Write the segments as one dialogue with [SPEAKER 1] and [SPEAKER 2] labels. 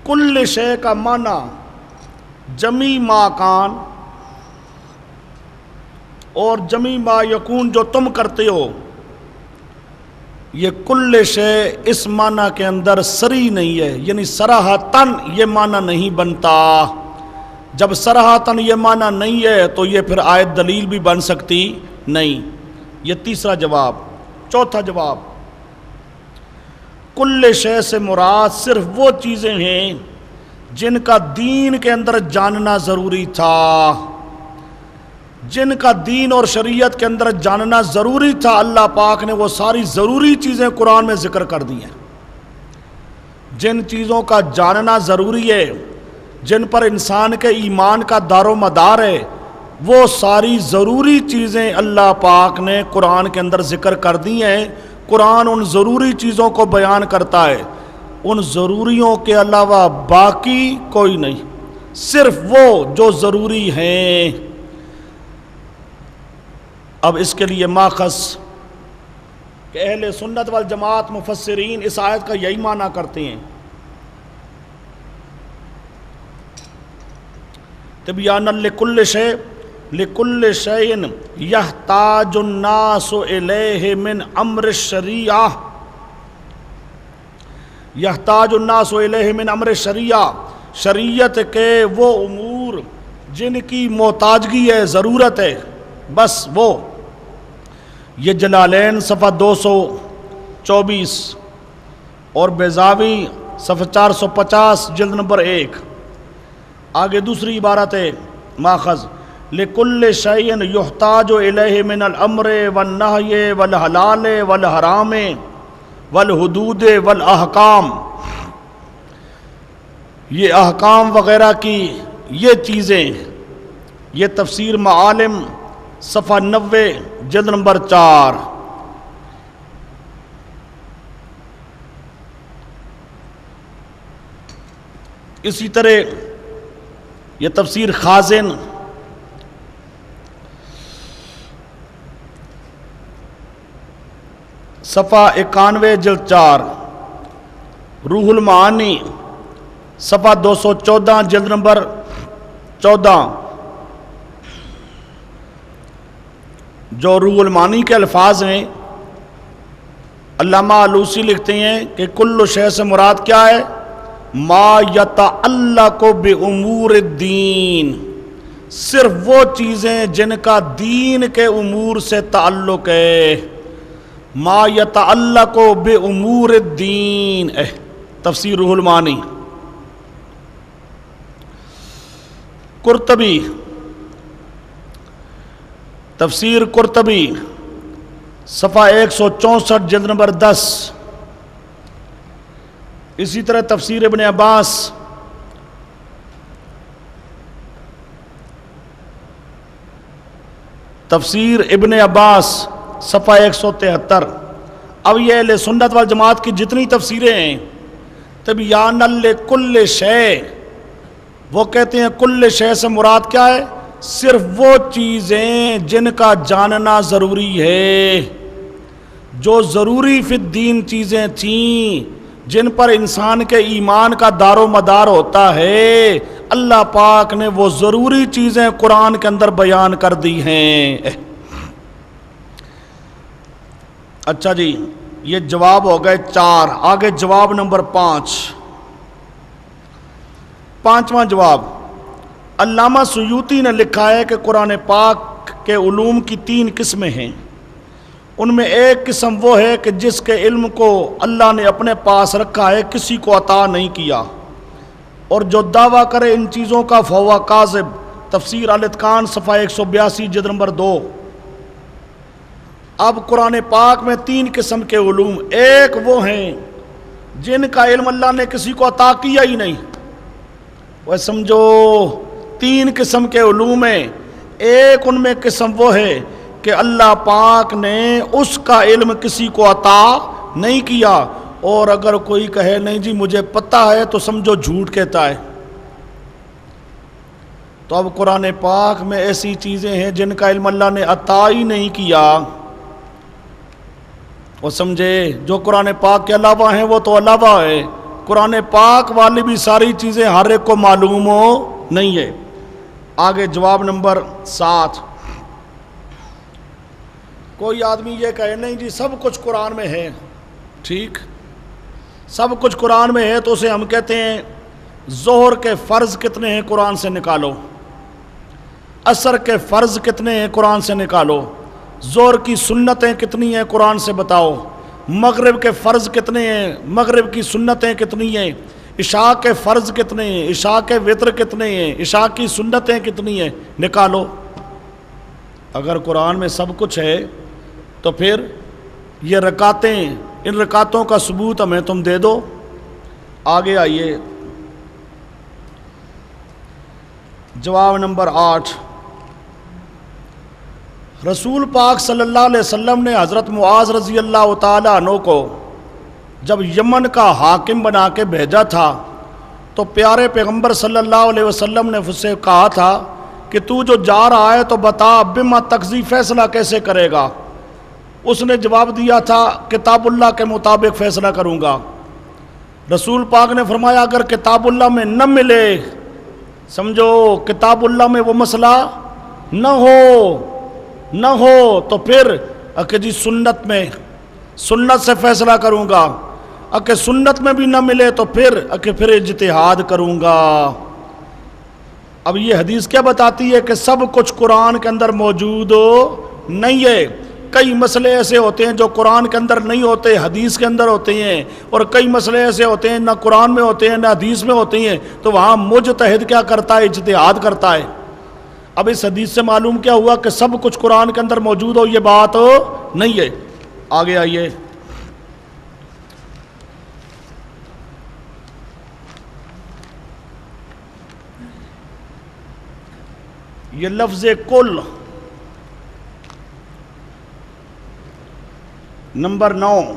[SPEAKER 1] کل شے کا معنی جمی ما کان اور جمی ما یکون جو تم کرتے ہو، یہ کل شے اس معنی کے اندر سری نہیں ہے، یعنی صراحتاً یہ معنی نہیں بنتا۔ جب صراحتاً یہ معنی نہیں ہے تو یہ پھر آیت دلیل بھی بن سکتی نہیں۔ یہ تیسرا جواب۔ چوتھا جواب، کل شے سے مراد صرف وہ چیزیں ہیں جن کا دین کے اندر جاننا ضروری تھا، جن کا دین اور شریعت کے اندر جاننا ضروری تھا، اللہ پاک نے وہ ساری ضروری چیزیں قرآن میں ذکر کر دی ہیں۔ جن چیزوں کا جاننا ضروری ہے، جن پر انسان کے ایمان کا دار و مدار ہے، وہ ساری ضروری چیزیں اللہ پاک نے قرآن کے اندر ذکر کر دی ہیں۔ قرآن ان ضروری چیزوں کو بیان کرتا ہے، ان ضروریوں کے علاوہ باقی کوئی نہیں، صرف وہ جو ضروری ہیں۔ اب اس کے لیے ماخذ کہ اہل سنت والجماعت مفسرین اس آیت کا یہی معنی کرتے ہیں، تبیانا لکل شیء لکل شیء یحتاج الناس الیہ من امر الشریعہ، یحتاج الناس الیہ من امر الشریعہ، شریعت کے وہ امور جن کی محتاجگی ہے، ضرورت ہے، بس وہ۔ یہ جلالین صفحہ 224 اور بیضاوی صفحہ 450 جلد نمبر 1۔ آگے دوسری عبارت ہے ماخذ لکل شیء یحتاج الیہ من الامر والنہی والحلال والحرام والحدود والاحکام، یہ احکام وغیرہ کی یہ چیزیں، یہ تفسیر معالم صفحہ 90 جلد نمبر 4۔ اسی طرح یہ تفسیر خازن صفحہ 91 جلد 4، روح المعانی صفحہ 214 جلد نمبر 14۔ جو روح المعانی کے الفاظ ہیں، علامہ علوسی لکھتے ہیں کہ کل شے سے مراد کیا ہے؟ ما یتعلق بامور الدین، صرف وہ چیزیں جن کا دین کے امور سے تعلق ہے۔ ما یتعلق بامور الدین، تفسیر روح المعانی۔ قرطبی، تفسیر قرطبی صفحہ 164 جلد نمبر 10۔ اسی طرح تفسیر ابن عباس تفسیر ابن عباس صفحہ 173۔ اب یہ اہل سنت والجماعت کی جتنی تفسیریں ہیں، تبیانا لکل شیء، وہ کہتے ہیں کل شیء سے مراد کیا ہے؟ صرف وہ چیزیں جن کا جاننا ضروری ہے، جو ضروری فی الدین چیزیں تھیں، جن پر انسان کے ایمان کا دار و مدار ہوتا ہے، اللہ پاک نے وہ ضروری چیزیں قرآن کے اندر بیان کر دی ہیں۔ اچھا جی، یہ جواب ہو گئے 4۔ آگے جواب نمبر 5۔ پانچواں جواب، علامہ سیوطی نے لکھا ہے کہ قرآن پاک کے علوم کی 3 قسمیں ہیں۔ ان میں ایک قسم وہ ہے کہ جس کے علم کو اللہ نے اپنے پاس رکھا ہے، کسی کو عطا نہیں کیا، اور جو دعویٰ کرے ان چیزوں کا فہو کاذب، تفسیر الاتقان صفحہ 182 جلد نمبر 2۔ اب قرآن پاک میں 3 قسم کے علوم، ایک وہ ہیں جن کا علم اللہ نے کسی کو عطا کیا ہی نہیں، وہ سمجھو 3 قسم کے علوم ہیں۔ ایک ان میں قسم وہ ہے کہ اللہ پاک نے اس کا علم کسی کو عطا نہیں کیا، اور اگر کوئی کہے نہیں جی مجھے پتہ ہے تو سمجھو جھوٹ کہتا ہے۔ تو اب قرآن پاک میں ایسی چیزیں ہیں جن کا علم اللہ نے عطا ہی نہیں کیا، وہ سمجھے جو قرآن پاک کے علاوہ ہیں وہ تو علاوہ ہے، قرآن پاک والی بھی ساری چیزیں ہر ایک کو معلوم ہو نہیں ہے۔ آگے جواب نمبر 7، کوئی آدمی یہ کہے نہیں جی سب کچھ قرآن میں ہے، ٹھیک سب کچھ قرآن میں ہے، تو اسے ہم کہتے ہیں ظہر کے فرض کتنے ہیں قرآن سے نکالو، عصر کے فرض کتنے ہیں قرآن سے نکالو، ظہر کی سنتیں کتنی ہیں قرآن سے بتاؤ، مغرب کے فرض کتنے ہیں، مغرب کی سنتیں کتنی ہیں، عشاء کے فرض کتنے ہیں، عشاء کے وتر کتنے ہیں، عشاء کی سنتیں کتنی ہیں، نکالو۔ اگر قرآن میں سب کچھ ہے تو پھر یہ رکعتیں، ان رکعتوں کا ثبوت ہمیں تم دے دو۔ آگے آئیے، جواب نمبر 8، رسول پاک صلی اللہ علیہ وسلم نے حضرت معاذ رضی اللہ تعالیٰ عنہ کو جب یمن کا حاکم بنا کے بھیجا تھا تو پیارے پیغمبر صلی اللہ علیہ وسلم نے اس سے کہا تھا کہ تو جو جا رہا ہے تو بتا بما تقضی، فیصلہ کیسے کرے گا؟ اس نے جواب دیا تھا کتاب اللہ کے مطابق فیصلہ کروں گا۔ رسول پاک نے فرمایا اگر کتاب اللہ میں نہ ملے، سمجھو کتاب اللہ میں وہ مسئلہ نہ ہو تو پھر کہ جی سنت میں، سنت سے فیصلہ کروں گا، کہ سنت میں بھی نہ ملے تو پھر اجتہاد کروں گا۔ اب یہ حدیث کیا بتاتی ہے کہ سب کچھ قرآن کے اندر موجود نہیں ہے، کئی مسئلے ایسے ہوتے ہیں جو قرآن کے اندر نہیں ہوتے، حدیث کے اندر ہوتے ہیں، اور کئی مسئلے ایسے ہوتے ہیں نہ قرآن میں ہوتے ہیں نہ حدیث میں ہوتے ہیں، تو وہاں مجتہد کیا کرتا ہے؟ اجتہاد کرتا ہے۔ اب اس حدیث سے معلوم کیا ہوا کہ سب کچھ قرآن کے اندر موجود ہو یہ بات نہیں ہے۔ آگے آئیے، یہ لفظ کل نمبر 9،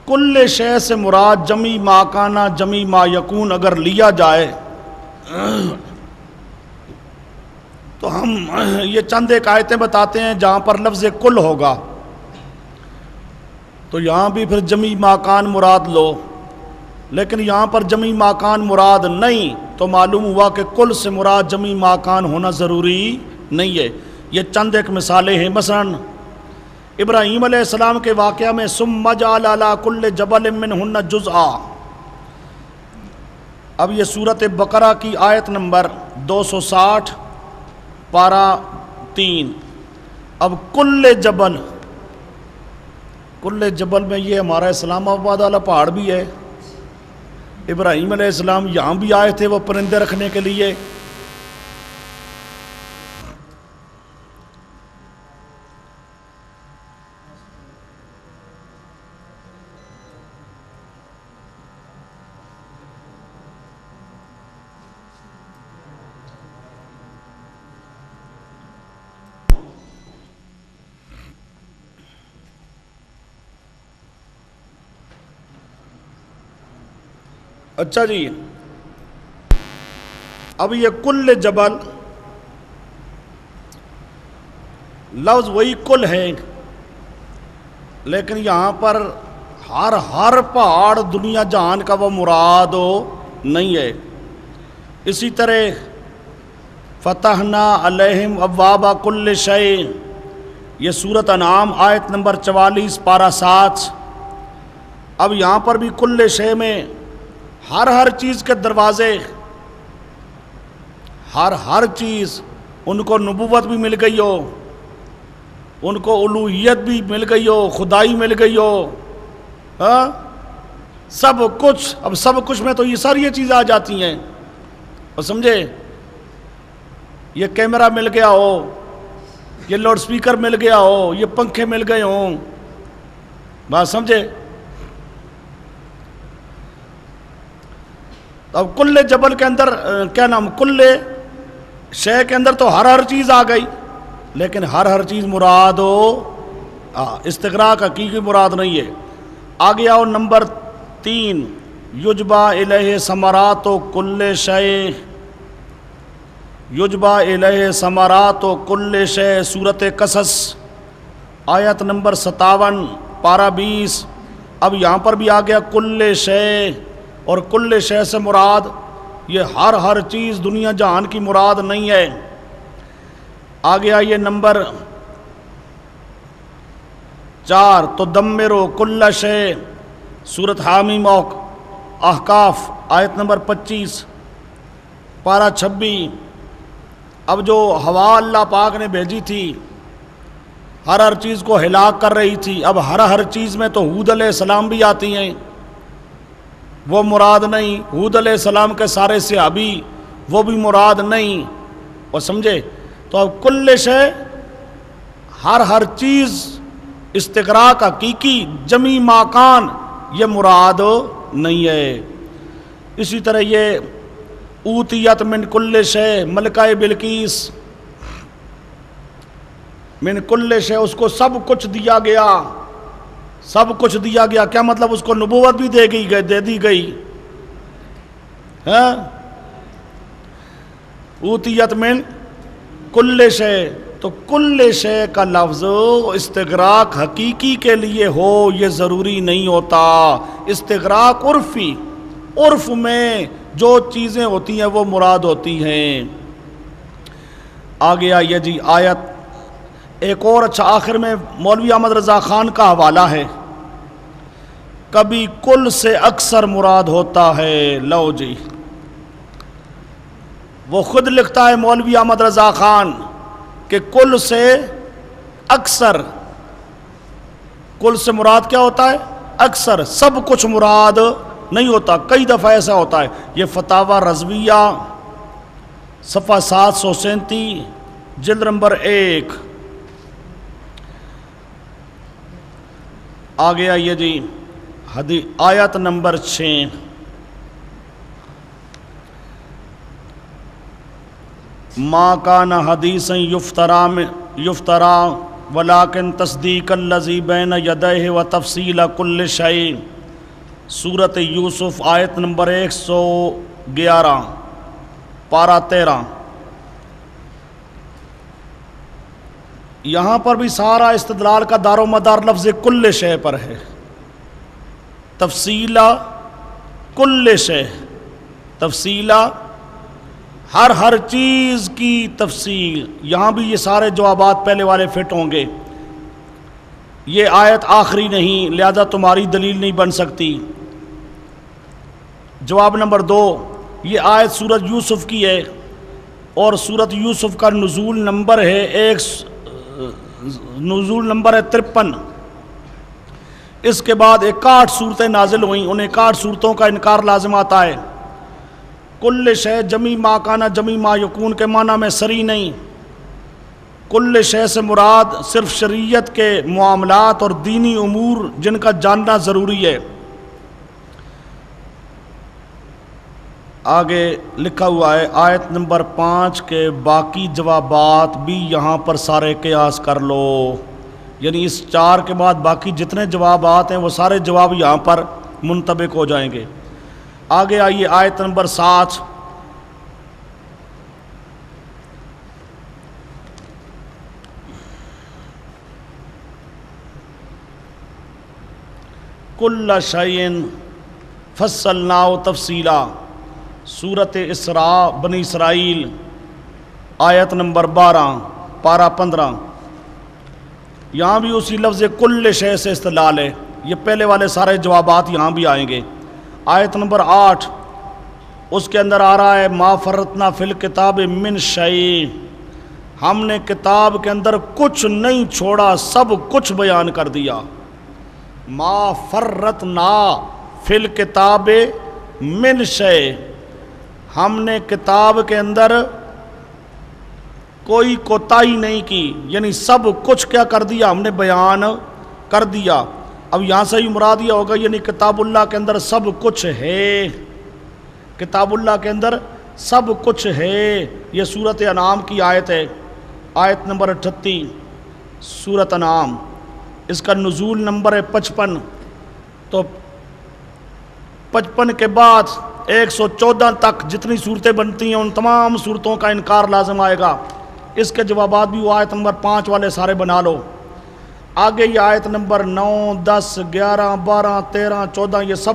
[SPEAKER 1] کل شے سے مراد جمی ما کانا جمی ما یکون اگر لیا جائے تو ہم یہ چند ایک آیتیں بتاتے ہیں جہاں پر لفظ کل ہوگا تو یہاں بھی پھر جمی ما کان مراد لو، لیکن یہاں پر جمی ما کان مراد نہیں تو معلوم ہوا کہ کل سے مراد جمی ما کان ہونا ضروری نہیں ہے۔ یہ چند ایک مثالیں ہیں، مثلا ابراہیم علیہ السلام کے واقعہ میں ثم جعل علی کل جبل منہن جزءا، اب یہ سورۃ بقرہ کی آیت نمبر 260 پارہ 3۔ اب کل جبل میں یہ ہمارا اسلام آباد والا پہاڑ بھی ہے، ابراہیم علیہ السلام یہاں بھی آئے تھے وہ پرندے رکھنے کے لیے۔ اچھا جی، اب یہ کل جبل لفظ وہی کل ہے، لیکن یہاں پر ہر پہاڑ دنیا جہان کا وہ مراد نہیں ہے۔ اسی طرح فتحنا علیہم ابواب کل شیء، یہ سورۃ انعام آیت نمبر 44 پارہ 7۔ اب یہاں پر بھی کل شیء میں ہر چیز کے دروازے، ہر چیز، ان کو نبوت بھی مل گئی ہو، ان کو الوہیت بھی مل گئی ہو، خدائی مل گئی ہو، سب کچھ۔ اب سب کچھ میں تو یہ ساری چیزیں آ جاتی ہیں، اور سمجھے یہ کیمرہ مل گیا ہو، یہ لاؤڈ سپیکر مل گیا ہو، یہ پنکھے مل گئے ہوں، بات سمجھے۔ اب کل جبل کے اندر کیا نام، کل شے کے اندر تو ہر چیز آ گئی، لیکن ہر چیز مراد استغراق حقیقی مراد نہیں ہے۔ آگے آؤ نمبر 3، یجبا الیہ ثمرات کل شے، یجبا الیہ ثمرات کل شے، سورۃ قصص آیت نمبر 57 پارہ 20۔ اب یہاں پر بھی آ گیا کل شے، اور کل شے سے مراد یہ ہر چیز دنیا جہان کی مراد نہیں ہے۔ آگے آئیے نمبر 4، تدمرو کل شے، سورۃ حامیم احقاف آیت نمبر 25 پارہ 26۔ اب جو ہوا اللہ پاک نے بھیجی تھی ہر چیز کو ہلاک کر رہی تھی، اب ہر چیز میں تو ہود علیہ السلام بھی آتی ہیں، وہ مراد نہیں۔ ہود علیہ السلام کے سارے صحابی وہ بھی مراد نہیں، وہ سمجھے؟ تو اب کل شے ہر چیز، استغراق حقیقی جمی ماکان یہ مراد نہیں ہے۔ اسی طرح یہ اوتیت من کل شے، ملکہ بلقیس من کل شے، اس کو سب کچھ دیا گیا، سب کچھ دیا گیا۔ کیا مطلب؟ اس کو نبوت بھی دے دی گئی ہے۔ اوتیت من کل شے، تو کل شے کا لفظ استغراق حقیقی کے لیے ہو یہ ضروری نہیں ہوتا، استغراق عرفی، عرف میں جو چیزیں ہوتی ہیں وہ مراد ہوتی ہیں۔ آگے آئیے جی آیت ایک اور اچھا، آخر میں مولوی احمد رضا خان کا حوالہ ہے، کبھی کل سے اکثر مراد ہوتا ہے۔ لو جی وہ خود لکھتا ہے مولوی احمد رضا خان کہ کل سے اکثر، کل سے مراد کیا ہوتا ہے؟ اکثر، سب کچھ مراد نہیں ہوتا۔ کئی دفعہ ایسا ہوتا ہے۔ یہ فتاوی رضویہ صفحہ 737 جلد نمبر 1۔ آگے آئیے جی آیت نمبر 6، ما کان حدیثا یفترا ولکن تصدیق الذی بین یدیہ وتفصیل کل شیء، سورۃ یوسف آیت نمبر 111 پارہ 13۔ یہاں پر بھی سارا استدلال کا دار و مدار لفظ کل شے پر ہے۔ تفصیل کل شے، تفصیل ہر چیز کی تفصیل، یہاں بھی یہ سارے جوابات پہلے والے فٹ ہوں گے۔ یہ آیت آخری نہیں، لہذا تمہاری دلیل نہیں بن سکتی۔ جواب نمبر 2، یہ آیت سورۃ یوسف کی ہے اور سورۃ یوسف کا نزول نمبر ہے نزول نمبر ہے 53۔ اس کے بعد 61 صورتیں نازل ہوئیں، ان 61 صورتوں کا انکار لازم آتا ہے۔ کل شے جمی ما کانا جمی ما یکون کے معنی میں صریح نہیں۔ کل شے سے مراد صرف شریعت کے معاملات اور دینی امور جن کا جاننا ضروری ہے۔ آگے لکھا ہوا ہے آیت نمبر 5 کے باقی جوابات بھی یہاں پر سارے قیاس کر لو، یعنی اس 4 کے بعد باقی جتنے جوابات ہیں وہ سارے جواب یہاں پر منطبق ہو جائیں گے۔ آگے آئیے آیت نمبر 7، کل شیء فصلناہ تفصیلا، سورۃ اسراء بنی اسرائیل آیت نمبر 12 پارہ 15۔ یہاں بھی اسی لفظ کل شے سے استدلال ہے، یہ پہلے والے سارے جوابات یہاں بھی آئیں گے۔ آیت نمبر 8 اس کے اندر آ رہا ہے ما فرطنا فی الکتاب من شیء، ہم نے کتاب کے اندر کچھ نہیں چھوڑا، سب کچھ بیان کر دیا۔ ما فرطنا فی الکتاب من شیء، ہم نے کتاب کے اندر کوئی کوتاہی نہیں کی، یعنی سب کچھ کیا کر دیا؟ ہم نے بیان کر دیا۔ اب یہاں سے ہی مراد یہ ہوگا یعنی کتاب اللہ کے اندر سب کچھ ہے، کتاب اللہ کے اندر سب کچھ ہے۔ یہ سورۃ انعام کی آیت ہے، آیت نمبر 38 سورۃ انعام، اس کا نزول نمبر ہے 55۔ تو 55 کے بعد 114 تک جتنی صورتیں بنتی ہیں ان تمام صورتوں کا انکار لازم آئے گا۔ اس کے جوابات بھی وہ آیت نمبر 5 والے سارے بنا لو۔ آگے یہ آیت نمبر 9 10 11 12 13 14 یہ سب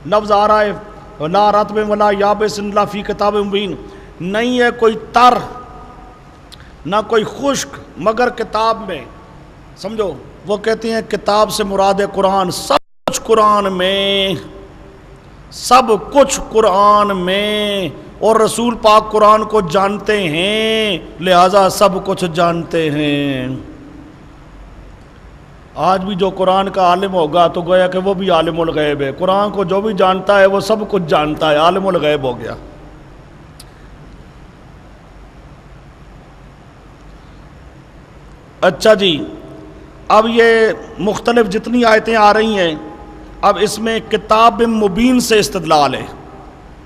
[SPEAKER 1] لفظ آ رہا ہے لا رطب ولا یابس الا فی کتاب مبین، نہیں ہے کوئی تر نہ کوئی خشک مگر کتاب میں. سمجھو، وہ کہتی ہیں کتاب سے مراد ہے قرآن. سب کچھ قرآن میں، سب کچھ قرآن میں، اور رسول پاک قرآن کو جانتے ہیں لہذا سب کچھ جانتے ہیں. آج بھی جو قرآن کا عالم ہوگا تو گویا کہ وہ بھی عالم الغیب ہے. قرآن کو جو بھی جانتا ہے وہ سب کچھ جانتا ہے، عالم الغیب ہو گیا. اچھا جی، اب یہ مختلف جتنی آیتیں آ رہی ہیں، اب اس میں کتاب مبین سے استدلال ہے.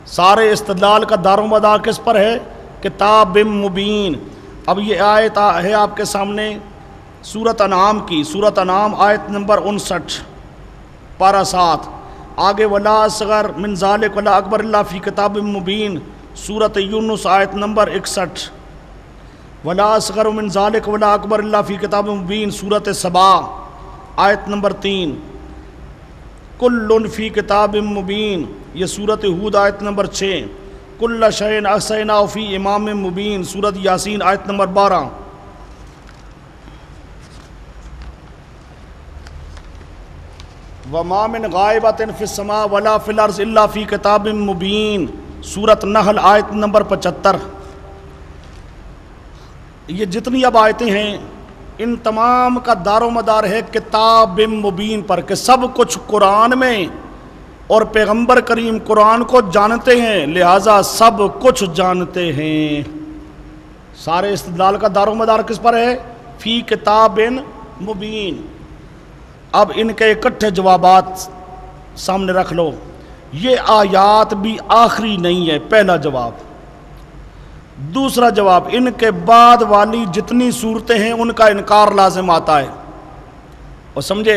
[SPEAKER 1] سارے استدلال کا دار و مدار کس پر ہے؟ کتاب مبین. اب یہ آیت ہے آپ کے سامنے سورۃ انعام کی، سورۃ انعام آیت نمبر 59 پارہ 7. آگے ولا اصغر من ذالک ولا اکبر الا فی کتاب مبین، سورۃ یونس آیت نمبر 61. ولا اصغر من ذالک ولا اکبر الا فی کتاب مبین، سورۃ سبا آیت نمبر 3. کل فی کتاب مبین، یہ سورۃ ہود آیت نمبر 6. کل شیء احصیناہ فی امام مبین، سورۃ یاسین آیت نمبر 12. وما من غائبۃ فی السماء ولا فی الارض الا فی کتاب مبین، سورۃ نحل آیت نمبر 75. یہ جتنی اب آیتیں ہیں ان تمام کا دار و مدار ہے کتاب مبین پر، کہ سب کچھ قرآن میں اور پیغمبر کریم قرآن کو جانتے ہیں لہٰذا سب کچھ جانتے ہیں. سارے استدلال کا دار و مدار کس پر ہے؟ فی کتاب مبین. اب ان کے اکٹھے جوابات سامنے رکھ لو. یہ آیات بھی آخری نہیں ہے، پہلا جواب. دوسرا جواب، ان کے بعد والی جتنی صورتیں ہیں ان کا انکار لازم آتا ہے. اور سمجھے،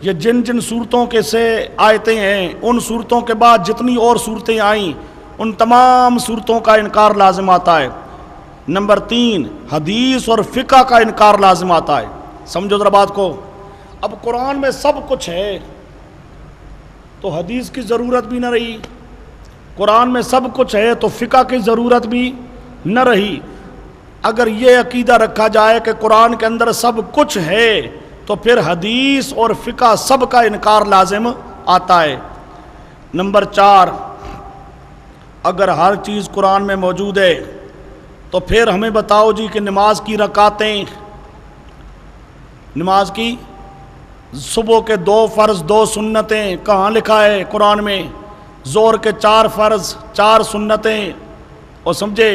[SPEAKER 1] یہ جن جن صورتوں کے سے آیتیں ہیں ان صورتوں کے بعد جتنی اور صورتیں آئیں ان تمام صورتوں کا انکار لازم آتا ہے. نمبر 3، حدیث اور فقہ کا انکار لازم آتا ہے. سمجھو ذرا بات کو. اب قرآن میں سب کچھ ہے تو حدیث کی ضرورت بھی نہ رہی، قرآن میں سب کچھ ہے تو فقہ کی ضرورت بھی نہ رہی. اگر یہ عقیدہ رکھا جائے کہ قرآن کے اندر سب کچھ ہے تو پھر حدیث اور فقہ سب کا انکار لازم آتا ہے. نمبر 4، اگر ہر چیز قرآن میں موجود ہے تو پھر ہمیں بتاؤ جی کہ نماز کی رکعتیں، نماز کی صبح کے 2 فرض 2 سنتیں کہاں لکھا ہے قرآن میں؟ ظہر کے 4 فرض 4 سنتیں، اور سمجھے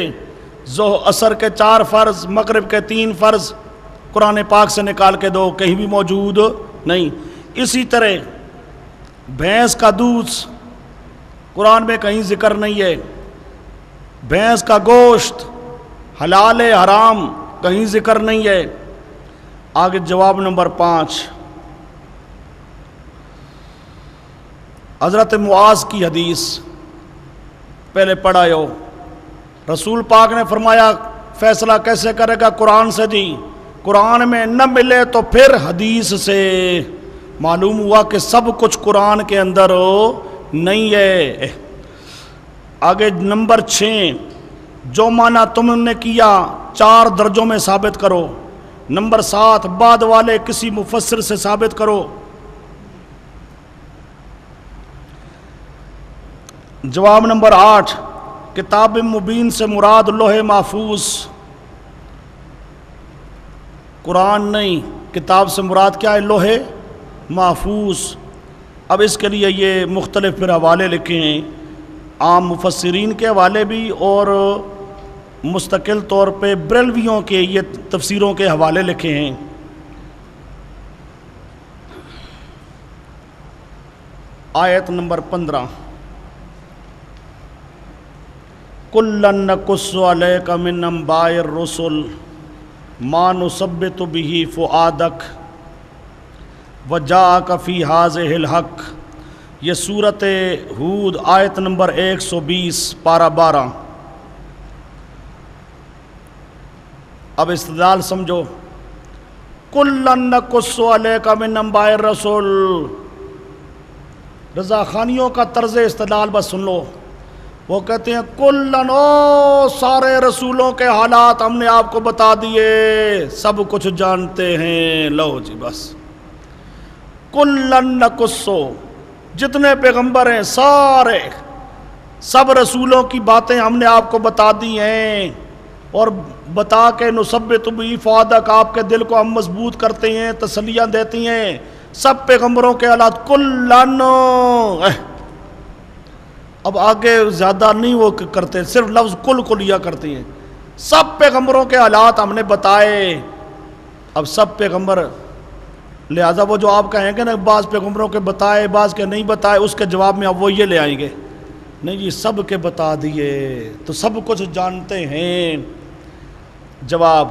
[SPEAKER 1] عصر کے 4 فرض، مغرب کے 3 فرض قرآن پاک سے نکال کے دو، کہیں بھی موجود نہیں. اسی طرح بھینس کا دودھ قرآن میں کہیں ذکر نہیں ہے، بھینس کا گوشت حلال ہے حرام کہیں ذکر نہیں ہے. آگے جواب نمبر 5، حضرت معاذ کی حدیث پہلے پڑھا ہو. رسول پاک نے فرمایا فیصلہ کیسے کرے گا؟ قرآن سے. جی قرآن میں نہ ملے تو پھر حدیث سے. معلوم ہوا کہ سب کچھ قرآن کے اندر نہیں ہے. آگے نمبر 6، جو معنی تم نے کیا 4 درجوں میں ثابت کرو. نمبر 7، بعد والے کسی مفسر سے ثابت کرو. جواب نمبر 8، کتاب مبین سے مراد لوح محفوظ قرآن نہیں، کتاب سے مراد کیا ہے؟ لوح محفوظ. اب اس کے لیے یہ مختلف پھر حوالے لکھے ہیں، عام مفسرین کے حوالے بھی اور مستقل طور پہ بریلویوں کے یہ تفسیروں کے حوالے لکھے ہیں. آیت نمبر 15، کُلًّا نَقُصُّ عَلَيْكَ مِنْ أَنْبَاءِ الرُّسُلِ مَا نُثَبِّتُ بِهِ فُؤَادَكَ وَجَاءَكَ فِي هَٰذِهِ الْحَقُّ. یہ سورۃ ہود آیت نمبر 120 پارہ 12. اب استدلال سمجھو. کُلًّا نَقُصُّ عَلَيْكَ مِنْ أَنْبَاءِ الرُّسُلِ، رضا خانیوں کا طرز استدلال بس سن لو. وہ کہتے ہیں کلن، او سارے رسولوں کے حالات ہم نے آپ کو بتا دیے، سب کچھ جانتے ہیں. لو جی بس کلن نقصو، جتنے پیغمبر ہیں سارے سب رسولوں کی باتیں ہم نے آپ کو بتا دی ہیں، اور بتا کے نثبت بھی فؤادک، آپ کے دل کو ہم مضبوط کرتے ہیں، تسلیاں دیتی ہیں. سب پیغمبروں کے حالات کلن، اب آگے زیادہ نہیں وہ کرتے، صرف لفظ کل کلیا کرتے ہیں. سب پیغمبروں کے حالات ہم نے بتائے. اب سب پیغمبر، لہذا وہ جو آپ کہیں گے نا بعض پیغمبروں کے بتائے بعض کے نہیں بتائے، اس کے جواب میں اب وہ یہ لے آئیں گے نہیں جی سب کے بتا دیے تو سب کچھ جانتے ہیں. جواب،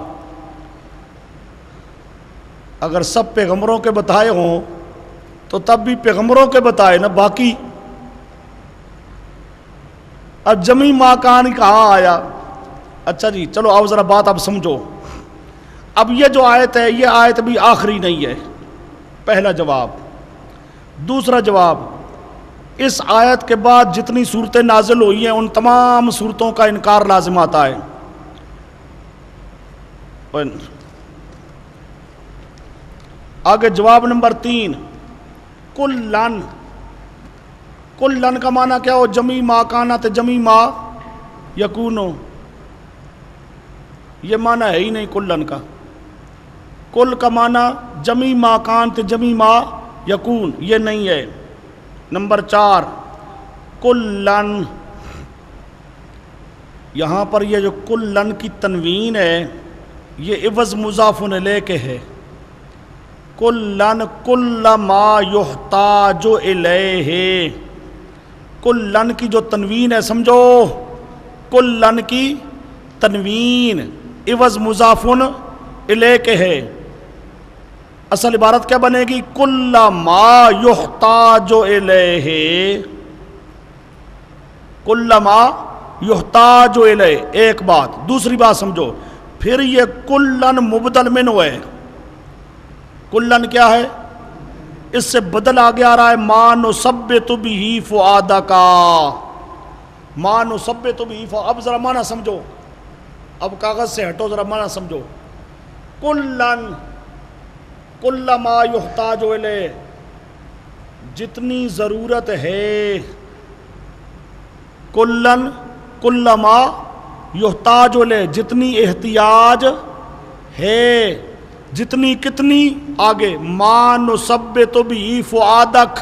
[SPEAKER 1] اگر سب پیغمبروں کے بتائے ہوں تو تب بھی پیغمبروں کے بتائے نا باقی. اب جمی ماکان کہاں آیا؟ اچھا جی چلو اب ذرا بات اب سمجھو. اب یہ جو آیت ہے یہ آیت بھی آخری نہیں ہے، پہلا جواب. دوسرا جواب، اس آیت کے بعد جتنی صورتیں نازل ہوئی ہیں ان تمام صورتوں کا انکار لازم آتا ہے. آگے جواب نمبر 3، کلن. کلن کا معنی کیا ہو؟ جمی ما کانت جمی ما یکونو، یہ معنی ہے ہی نہیں کلن کا. کل کا معنی جمی ما کانت جمی ما یکون، یہ نہیں ہے. نمبر 4، کلن، یہاں پر یہ جو کلن کی تنوین ہے یہ عوض مضاف الیہ کے ہے. کلن کل ما یحتاج الیہ، کلن کی جو تنوین ہے سمجھو، کلن کی تنوین عوض مضاف الیہ کے ہے. اصل عبارت کیا بنے گی؟ کل ما یحتاج الیہ، کل ما یحتاج الیہ. ایک بات. دوسری بات سمجھو، پھر یہ کلن مبدل من ہے. کلن کیا ہے؟ اس سے بدل آگے آ رہا ہے ما نثبت بہ فؤادک، ما نثبت بہ. اب ذرا معنی سمجھو، اب کاغذ سے ہٹو ذرا معنی سمجھو. کلن کل ما یحتاج الیہ، جتنی ضرورت ہے. کلن کل ما یحتاج الیہ، جتنی احتیاج ہے. جتنی کتنی؟ آگے ما نثبت بہ فؤادک،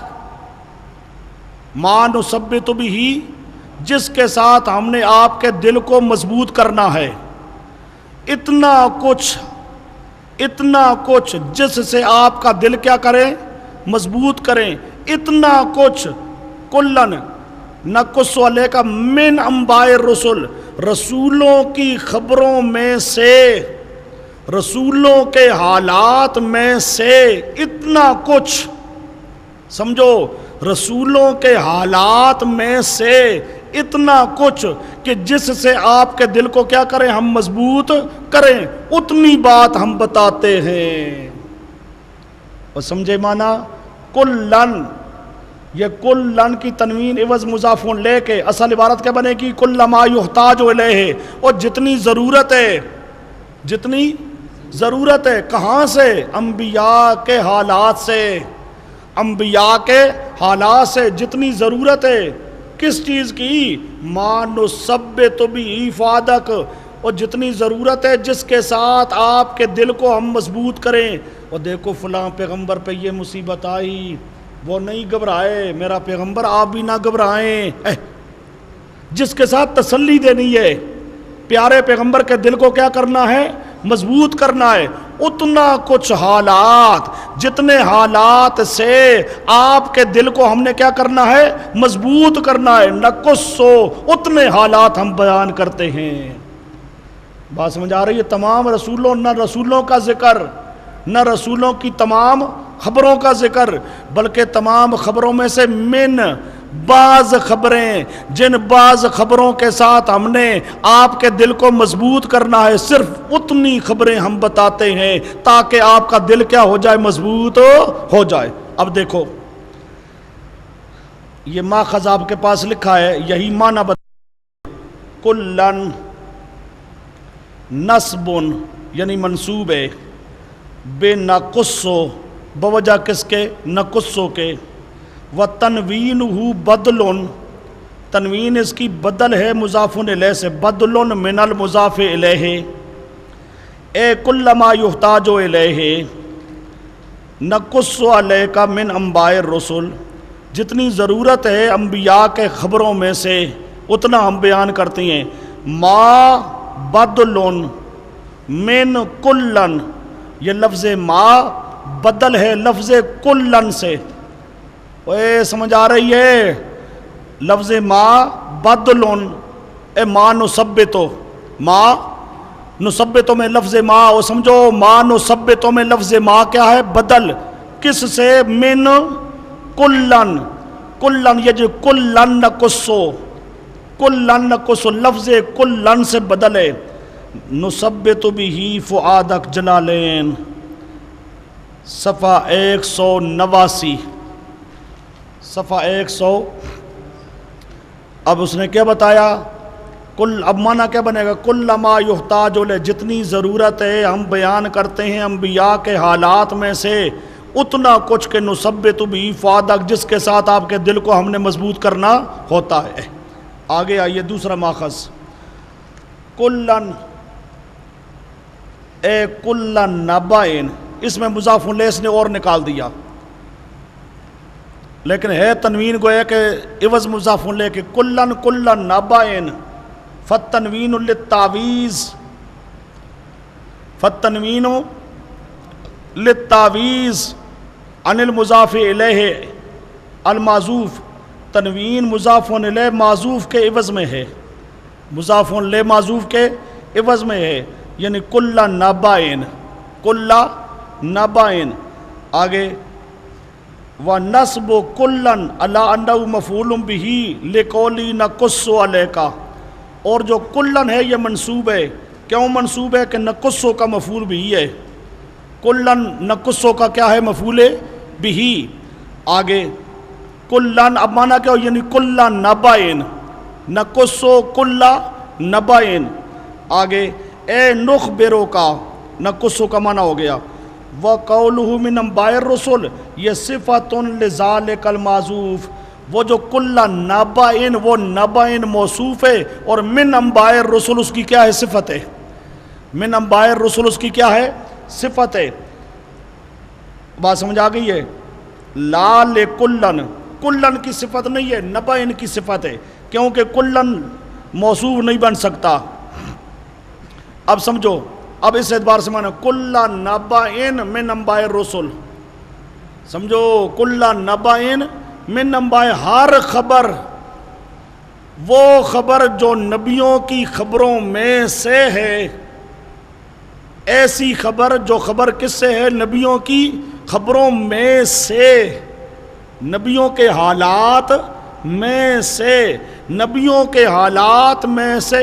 [SPEAKER 1] ما نثبت بہ، جس کے ساتھ ہم نے آپ کے دل کو مضبوط کرنا ہے. اتنا کچھ جس سے آپ کا دل کیا کریں؟ مضبوط کریں. اتنا کچھ. کلن نقص علیک من انباء الرسل، رسولوں کی خبروں میں سے، رسولوں کے حالات میں سے اتنا کچھ. سمجھو، رسولوں کے حالات میں سے اتنا کچھ کہ جس سے آپ کے دل کو کیا کریں؟ ہم مضبوط کریں، اتنی بات ہم بتاتے ہیں. اور سمجھے معنی؟ کلن، یہ کلن کی تنوین عوض مضاف لے کے اصل عبارت کیا بنے گی؟ کل ما یحتاج الیہ. اور جتنی ضرورت ہے، جتنی ضرورت ہے. کہاں سے؟ انبیاء کے حالات سے، انبیاء کے حالات سے جتنی ضرورت ہے. کس چیز کی؟ ما نثبت بہ فؤادک، اور جتنی ضرورت ہے جس کے ساتھ آپ کے دل کو ہم مضبوط کریں. اور دیکھو فلاں پیغمبر پہ یہ مصیبت آئی، وہ نہیں گھبرائے، میرا پیغمبر آپ بھی نہ گھبرائیں. جس کے ساتھ تسلی دینی ہے، پیارے پیغمبر کے دل کو کیا کرنا ہے؟ مضبوط کرنا ہے. اتنا کچھ حالات، جتنے حالات سے آپ کے دل کو ہم نے کیا کرنا ہے؟ مضبوط کرنا ہے. نقصو، اتنے حالات ہم بیان کرتے ہیں. بات سمجھ آ رہی ہے؟ تمام رسولوں، نہ رسولوں کا ذکر، نہ رسولوں کی تمام خبروں کا ذکر، بلکہ تمام خبروں میں سے من، بعض خبریں، جن بعض خبروں کے ساتھ ہم نے آپ کے دل کو مضبوط کرنا ہے، صرف اتنی خبریں ہم بتاتے ہیں تاکہ آپ کا دل کیا ہو جائے؟ مضبوط ہو جائے. اب دیکھو یہ ماخذ آپ کے پاس لکھا ہے، یہی معنی بتا کلن نصبن یعنی منصوب ہے، بے نقصو بوجہ کس کے؟ نقصو کے، و تنوینہ بدلن تنوین اس کی بدل ہے مضاف الیہ سے، بدلن من المضاف الیہ، اے کل ما یحتاج الیہ نقص علیک من انباء الرسل، جتنی ضرورت ہے انبیاء کے خبروں میں سے اتنا ہم بیان کرتے ہیں۔ ما بدلن من کلن، یہ لفظ ما بدل ہے لفظ کلن سے، اے سمجھ آ رہی ہے؟ لفظ ما بدلن، اے ما نثبتو، ما نثبتو میں لفظ ما، وہ سمجھو ما نثبتو میں لفظ ما کیا ہے؟ بدل، کس سے؟ من کلن، کلن یہ جو کلن نقصو، کلن نقصو لفظ کلن سے بدل ہے۔ نثبت بہ فؤادک جلالین، صفحہ 189، صفحہ 100۔ اب اس نے کیا بتایا؟ اب معنی کیا بنے گا؟ کل ما یحتاج الیہ، جتنی ضرورت ہے ہم بیان کرتے ہیں انبیاء کے حالات میں سے اتنا کچھ کہ نثبت بہ فؤادک، جس کے ساتھ آپ کے دل کو ہم نے مضبوط کرنا ہوتا ہے۔ آگے آئیے دوسرا ماخذ، کلن اے کلن نبائن، اس میں مضاف الیہ نے اور نکال دیا، لیکن ہے تنوین گویا کہ عوض مضاف الیہ کہ کلن کلن نبائن، فالتنوین للتعویض، فالتنوین للتعویض عن المضاف الیہ المعزوف، تنوین مضاف الیہ معزوف کے عوض میں ہے، مضاف الیہ معزوف کے عوض میں ہے، یعنی کل نبائن، کل نبائن۔ آگے وَنَصْبُ كُلًّا عَلَىٰ أَنَّهُ مَفْعُولٌ بِهِ لِقَوْلِهِ نَقُصُّ عَلَيْكَ، اور جو کلن ہے یہ منصوب ہے، کیوں منصوب ہے؟ کہ نقصو کا مفعول بھی ہے، کلن نقصو کا کیا ہے؟ مفعول بھی۔ آگے کلن اب معنی کیا ہو؟ یعنی کلن نبائن، نقصو کل نبائن۔ آگے اے نخبرو کا، نقصو کا معنی ہو گیا، وَقَوْلُهُ مِنْ أَنْبَاءِ الرُّسُلِ، یہ صفۃ لذالک المعزوف، وہ جو کل نبائن، وہ نبائن موصوف ہے، اور من انباء الرسل اس کی کیا ہے؟ صفت ہے، من انباء الرسل اس کی کیا ہے؟ صفت ہے۔ بات سمجھ آ گئی ہے؟ لا لکلن، کلن کی صفت نہیں ہے، نبائن کی صفت ہے، کیونکہ کلن موصوف نہیں بن سکتا۔ اب سمجھو، اب اس اعتبار سے مانا کل نبائن من انباء الرسل، سمجھو کل نبائن من انباء، ہر خبر، وہ خبر جو نبیوں کی خبروں میں سے ہے، ایسی خبر جو خبر کس سے ہے؟ نبیوں کی خبروں میں سے، نبیوں کے حالات میں سے، نبیوں کے حالات میں سے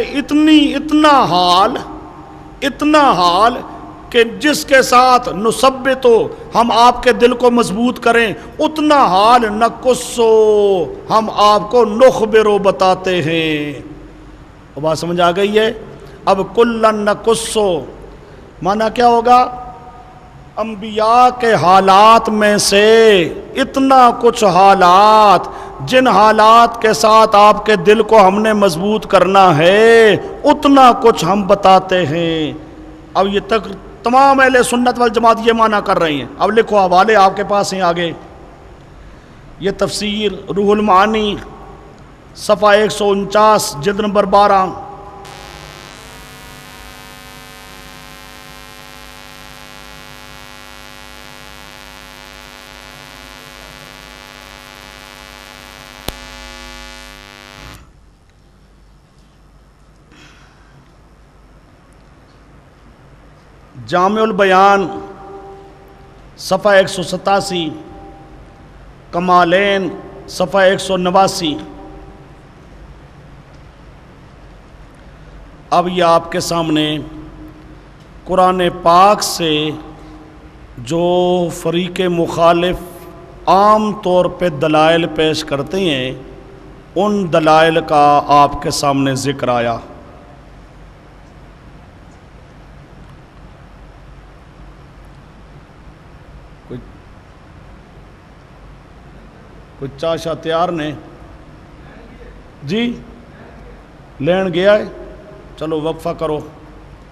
[SPEAKER 1] اتنا حال کہ جس کے ساتھ نثبتو ہم آپ کے دل کو مضبوط کریں، اتنا حال نقصو ہم آپ کو نخبرو بتاتے ہیں۔ اب بات سمجھ آ گئی ہے؟ اب کلن نقصو معنی کیا ہوگا؟ انبیاء کے حالات میں سے اتنا کچھ حالات، جن حالات کے ساتھ آپ کے دل کو ہم نے مضبوط کرنا ہے اتنا کچھ ہم بتاتے ہیں۔ اب یہ تک تمام اہل سنت والجماعت یہ معنی کر رہی ہیں۔ اب لکھو، حوالے آپ کے پاس ہیں آگے، یہ تفسیر روح المعانی صفحہ 149 جلد نمبر 12۔ جامع البیان صفحہ 187، کمالین صفحہ 189۔ اب یہ آپ کے سامنے قرآن پاک سے جو فریق مخالف عام طور پہ دلائل پیش کرتے ہیں، ان دلائل کا آپ کے سامنے ذکر آیا۔ کوئی چاشا تیار نے جی لین گیا ہے، چلو وقفہ کرو۔